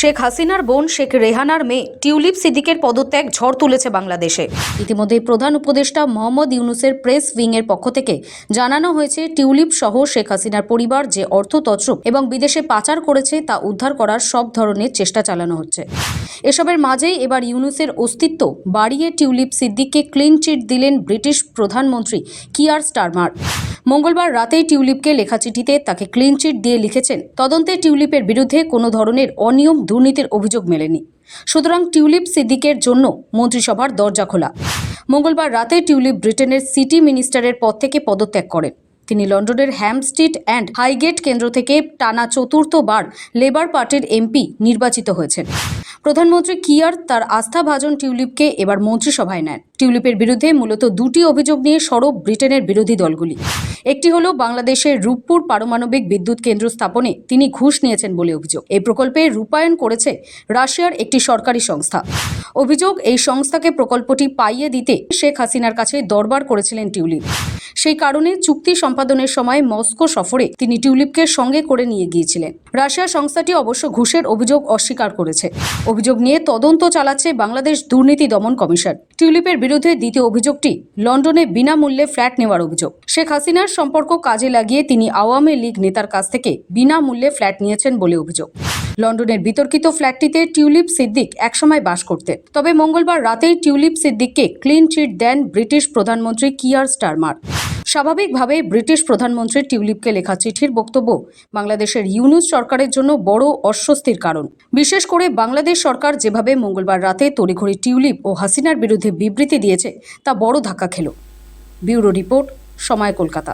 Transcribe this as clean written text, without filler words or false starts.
শেখ হাসিনার বোন শেখ রেহানার মেয়ে টিউলিপ সিদ্দিকের পদত্যাগ ঝড় তুলেছে বাংলাদেশে। ইতিমধ্যেই প্রধান উপদেষ্টা মোহাম্মদ ইউনূসের প্রেস উইংয়ের পক্ষ থেকে জানানো হয়েছে, টিউলিপ সহ শেখ হাসিনার পরিবার যে অর্থ তছরূপ এবং বিদেশে পাচার করেছে তা উদ্ধার করার সব ধরনের চেষ্টা চালানো হচ্ছে। এসবের মাঝেই এবার ইউনূসের অস্তিত্ব বাড়িয়ে টিউলিপ সিদ্দিককে ক্লিন চিট দিলেন ব্রিটিশ প্রধানমন্ত্রী কিয়ার স্টারমার। মঙ্গলবার রাতেই টিউলিপকে লেখা চিঠিতে তাকে ক্লিন চিট দিয়ে লিখেছেন, তদন্তে টিউলিপের বিরুদ্ধে কোনো ধরনের অনিয়ম দুর্নীতির অভিযোগ মেলেনি, সুতরাং টিউলিপ সিদ্দিকের জন্য মন্ত্রিসভার দরজা খোলা। মঙ্গলবার রাতে টিউলিপ ব্রিটেনের সিটি মিনিস্টারের পদ থেকে পদত্যাগ করেন। তিনি লন্ডনের হ্যামস্টিড অ্যান্ড হাইগেট কেন্দ্র থেকে টানা চতুর্থবার লেবার পার্টির এমপি নির্বাচিত হয়েছেন। প্রধানমন্ত্রী কিয়ার তার আস্থাভাজন টিউলিপকে এবার মন্ত্রিসভায় নেন। টিউলিপের বিরুদ্ধে মূলত দুটি অভিযোগ নিয়ে সরব ব্রিটেনের বিরোধী দলগুলি। একটি হলো বাংলাদেশের রূপপুর পারমাণবিক বিদ্যুৎ কেন্দ্র স্থাপনে তিনি ঘুষ নিয়েছেন বলে অভিযোগ। এই প্রকল্পে রূপায়ণ করেছে রাশিয়ার একটি সরকারি সংস্থা। অভিযোগ, এই সংস্থাকে প্রকল্পটি পাইয়ে দিতে শেখ হাসিনার কাছে দরবার করেছিলেন টিউলিপ। সেই কারণে চুক্তি সম্পাদনের সময় মস্কো সফরে তিনি টিউলিপকে সঙ্গে করে নিয়ে গিয়েছিলেন। রাশিয়া সংস্থাটি অবশ্য ঘুষের অভিযোগ অস্বীকার করেছে। অভিযোগ নিয়ে তদন্ত চালাচ্ছে বাংলাদেশ দুর্নীতি দমন কমিশন। টিউলিপের বিরুদ্ধে দ্বিতীয় অভিযোগটি লন্ডনে বিনামূল্যে ফ্ল্যাট নেওয়ার অভিযোগ। শেখ হাসিনার সম্পর্ক কাজে লাগিয়ে তিনি আওয়ামী লীগ নেতার কাছ থেকে বিনামূল্যে ফ্ল্যাট নিয়েছেন বলে অভিযোগ। লন্ডনের বিতর্কিত ফ্ল্যাটটিতে টিউলিপ সিদ্দিক একসময় বাস করতেন। তবে মঙ্গলবার রাতেই টিউলিপ সিদ্দিককে ক্লিন চিট দেন ব্রিটিশ প্রধানমন্ত্রী কিয়ার স্টারমার। স্বাভাবিকভাবে ব্রিটিশ প্রধানমন্ত্রী টিউলিপকে লেখা চিঠির বক্তব্য বাংলাদেশের ইউনূস সরকারের জন্য বড় অস্বস্তির কারণ। বিশেষ করে বাংলাদেশ সরকার যেভাবে মঙ্গলবার রাতে তড়িঘড়ি টিউলিপ ও হাসিনার বিরুদ্ধে বিবৃতি দিয়েছে তা বড় ধাক্কা খেল। ব্যুরো রিপোর্ট, সময়, কলকাতা।